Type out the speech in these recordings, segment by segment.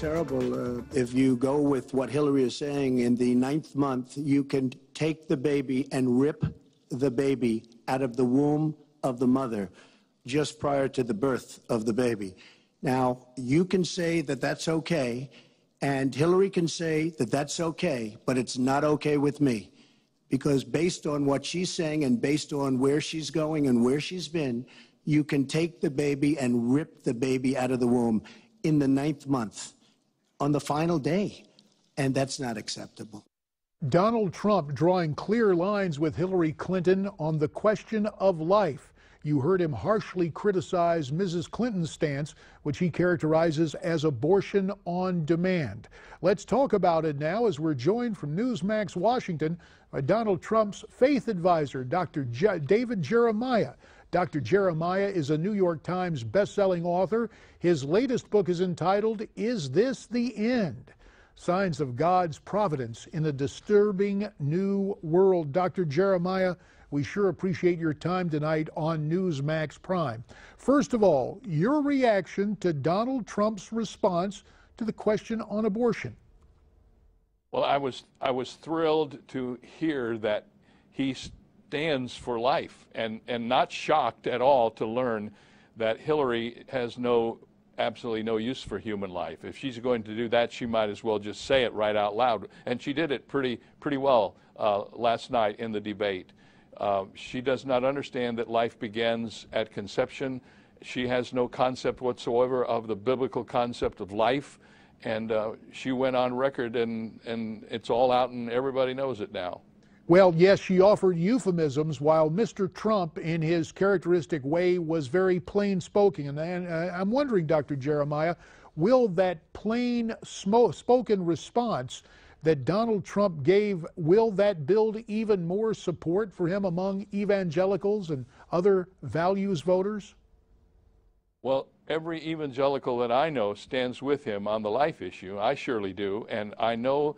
terrible. If you go with what Hillary is saying, in the 9th month, you can take the baby and rip the baby out of the womb of the mother just prior to the birth of the baby. Now, you can say that that's okay, and Hillary can say that that's okay, but it's not okay with me. Because based on what she's saying and based on where she's going and where she's been, you can take the baby and rip the baby out of the womb in the 9th month on the final day, and that's not acceptable. Donald Trump drawing clear lines with Hillary Clinton on the question of life. You heard him harshly criticize Mrs. Clinton's stance, which he characterizes as abortion on demand. Let's talk about it now as we're joined from Newsmax Washington by Donald Trump's faith advisor, Dr. David Jeremiah. Dr. Jeremiah is a New York Times best-selling author. His latest book is entitled, Is This the End? Signs of God's Providence in a Disturbing New World. Dr. Jeremiah, we sure appreciate your time tonight on Newsmax Prime. First of all, your reaction to Donald Trump's response to the question on abortion. Well, I was thrilled to hear that he stands for life, and not shocked at all to learn that Hillary has absolutely no use for human life. If she's going to do that, she might as well just say it right out loud. And she did it pretty well last night in the debate. She does not understand that life begins at conception. She has no concept whatsoever of the biblical concept of life. And she went on record, and it's all out, and everybody knows it now. Well, yes, she offered euphemisms, while Mr. Trump, in his characteristic way, was very plain-spoken. And I'm wondering, Dr. Jeremiah, will that plain-spoken response that Donald Trump gave, will that build even more support for him among evangelicals and other values voters? Well, every evangelical that I know stands with him on the life issue. I surely do, and I know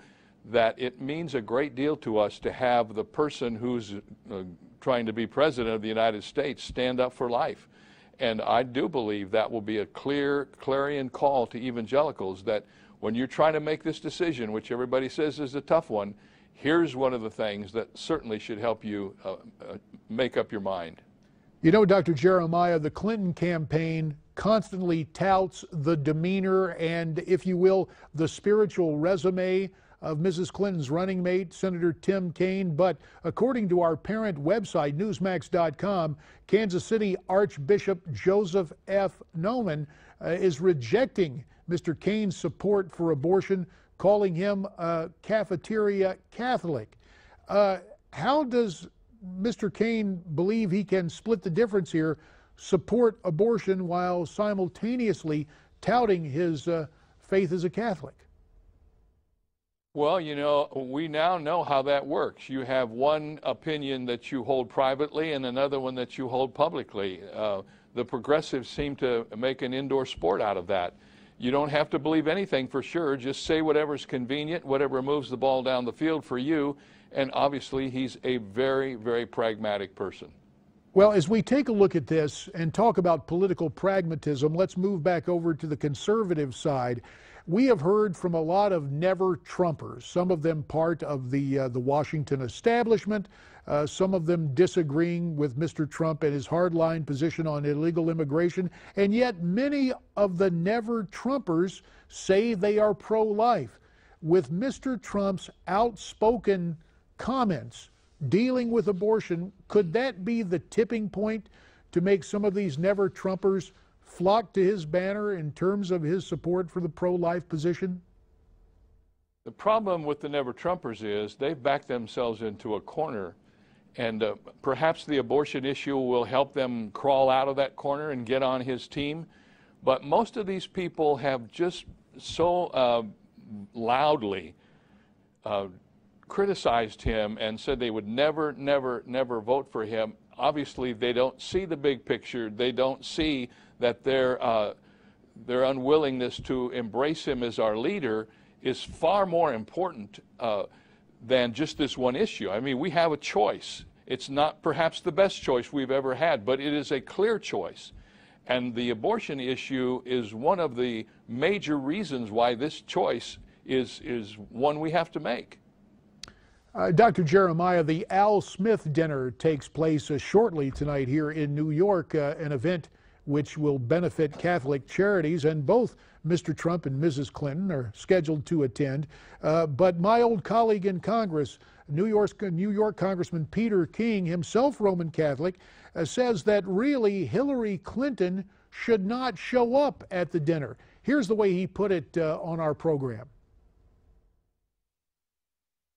that it means a great deal to us to have the person who's trying to be president of the United States stand up for life. And I do believe that will be a clarion call to evangelicals that when you're trying to make this decision, which everybody says is a tough one, here's one of the things that certainly should help you make up your mind. You know, Dr. Jeremiah, the Clinton campaign constantly touts the demeanor and, if you will, the spiritual resume of Mrs. Clinton's running mate, Senator Tim Kaine. But according to our parent website, Newsmax.com, Kansas City Archbishop Joseph F. Noman is rejecting Mr. Kaine's support for abortion, calling him a cafeteria Catholic. How does Mr. Kaine believe he can split the difference here, support abortion while simultaneously touting his faith as a Catholic? Well, you know, we now know how that works. You have one opinion that you hold privately and another one that you hold publicly. The progressives seem to make an indoor sport out of that. You don't have to believe anything for sure. Just say whatever's convenient, whatever moves the ball down the field for you. And obviously, he's a very, very pragmatic person. Well, as we take a look at this and talk about political pragmatism, let's move back over to the conservative side. We have heard from a lot of never-Trumpers, some of them part of the Washington establishment, some of them disagreeing with Mr. Trump and his hardline position on illegal immigration, and yet many of the never-Trumpers say they are pro-life. With Mr. Trump's outspoken comments dealing with abortion, could that be the tipping point to make some of these never-Trumpers flock to his banner in terms of his support for the pro-life position? The problem with the never-Trumpers is they've backed themselves into a corner, and perhaps the abortion issue will help them crawl out of that corner and get on his team. But most of these people have just so loudly criticized him and said they would never, never, never vote for him. Obviously, they don't see the big picture. They don't see that their unwillingness to embrace him as our leader is far more important than just this one issue. I mean, we have a choice. It's not perhaps the best choice we've ever had, but it is a clear choice. And the abortion issue is one of the major reasons why this choice is one we have to make. Dr. Jeremiah, the Al Smith dinner takes place shortly tonight here in New York, an event which will benefit Catholic charities, and both Mr. Trump and Mrs. Clinton are scheduled to attend. But my old colleague in Congress, New York Congressman Peter King, himself Roman Catholic, says that really Hillary Clinton should not show up at the dinner. Here's the way he put it on our program.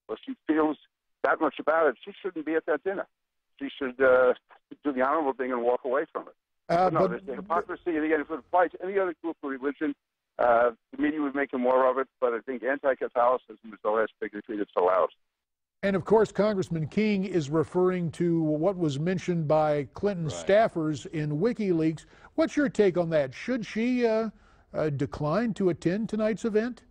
Well, she feels that much about it. She shouldn't be at that dinner. She should do the honorable thing and walk away from it. No, there's the hypocrisy, and again, if it applies to any other group of religion, the media would make more of it, but I think anti-Catholicism is the last bigotry that's allowed. And of course, Congressman King is referring to what was mentioned by Clinton staffers in WikiLeaks. What's your take on that? Should she decline to attend tonight's event?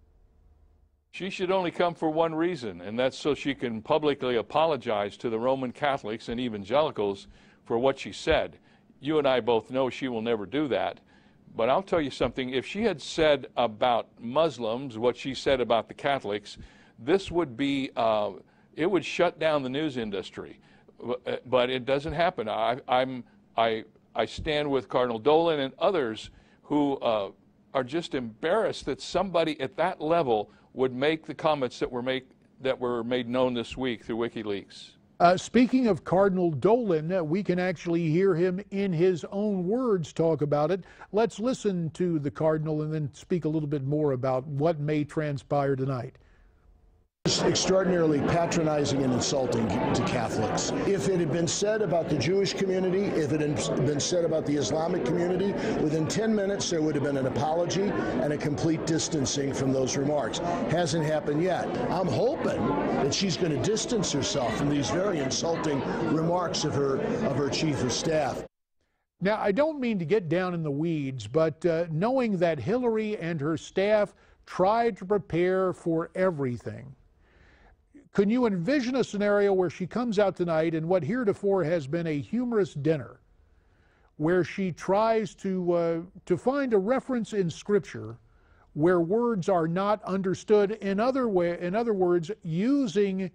She should only come for one reason, and that's so she can publicly apologize to the Roman Catholics and evangelicals for what she said. You and I both know she will never do that. But I'll tell you something, if she had said about Muslims what she said about the Catholics, this would be, it would shut down the news industry. But it doesn't happen. I stand with Cardinal Dolan and others who are just embarrassed that somebody at that level would make the comments that were made known this week through WikiLeaks. Speaking of Cardinal Dolan, we can actually hear him in his own words talk about it. Let's listen to the Cardinal and then speak a little bit more about what may transpire tonight. It's extraordinarily patronizing and insulting to Catholics. If it had been said about the Jewish community, if it had been said about the Islamic community, within 10 minutes there would have been an apology and a complete distancing from those remarks. Hasn't happened yet. I'm hoping that she's going to distance herself from these very insulting remarks of her chief of staff. Now, I don't mean to get down in the weeds, but knowing that Hillary and her staff tried to prepare for everything, can you envision a scenario where she comes out tonight in what heretofore has been a humorous dinner, where she tries to find a reference in Scripture where words are not understood, in other words, using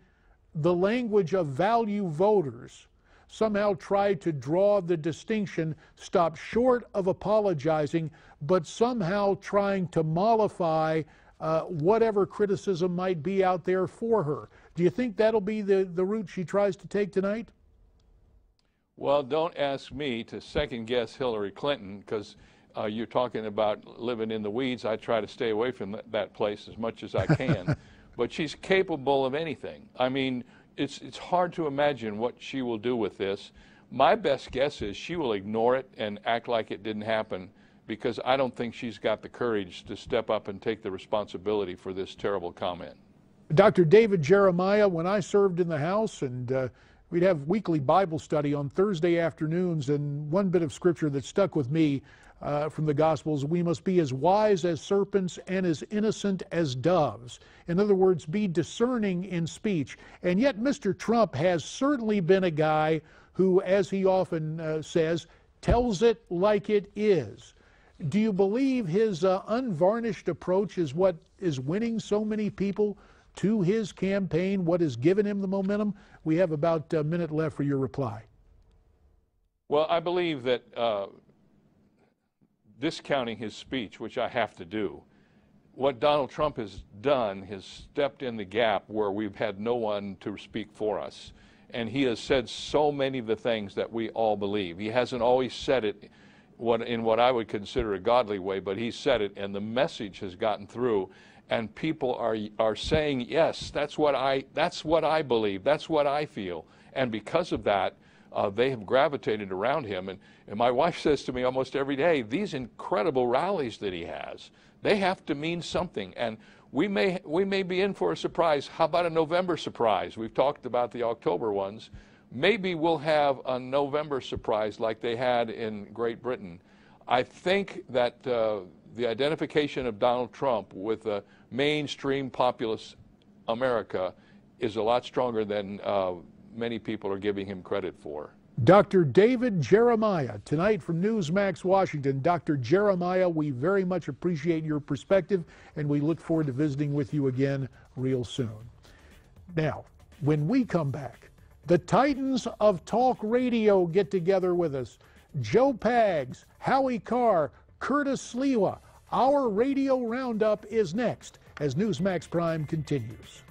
the language of value voters, somehow try to draw the distinction, stop short of apologizing, but somehow trying to mollify whatever criticism might be out there for her? Do you think that'll be the route she tries to take tonight? Well, don't ask me to second guess Hillary Clinton, because you're talking about living in the weeds. I try to stay away from that place as much as I can. But she's capable of anything. I mean, it's hard to imagine what she will do with this. My best guess is she will ignore it and act like it didn't happen, because I don't think she's got the courage to step up and take the responsibility for this terrible comment. Dr. David Jeremiah, when I served in the House, and we'd have weekly Bible study on Thursday afternoons, and one bit of scripture that stuck with me from the Gospels: we must be as wise as serpents and as innocent as doves. In other words, be discerning in speech. And yet Mr. Trump has certainly been a guy who, as he often says, tells it like it is. Do you believe his unvarnished approach is what is winning so many people to his campaign, what has given him the momentum? We have about a minute left for your reply. Well, I believe that discounting his speech, which I have to do, what Donald Trump has done has stepped in the gap where we've had no one to speak for us. And he has said so many of the things that we all believe. He hasn't always said it in what I would consider a godly way, but he said it, and the message has gotten through. And people are saying, yes, that's what I believe, that's what I feel. And because of that, they have gravitated around him. And my wife says to me almost every day, these incredible rallies that he has, they have to mean something. And we may be in for a surprise. How about a November surprise? We've talked about the October ones. Maybe we'll have a November surprise like they had in Great Britain. I think that the identification of Donald Trump with mainstream populist America is a lot stronger than many people are giving him credit for. Dr. David Jeremiah, tonight from Newsmax Washington. Dr. Jeremiah, we very much appreciate your perspective, and we look forward to visiting with you again real soon. Now, when we come back, the titans of talk radio get together with us. Joe Pags, Howie Carr, Curtis Sliwa. Our radio roundup is next as Newsmax Prime continues.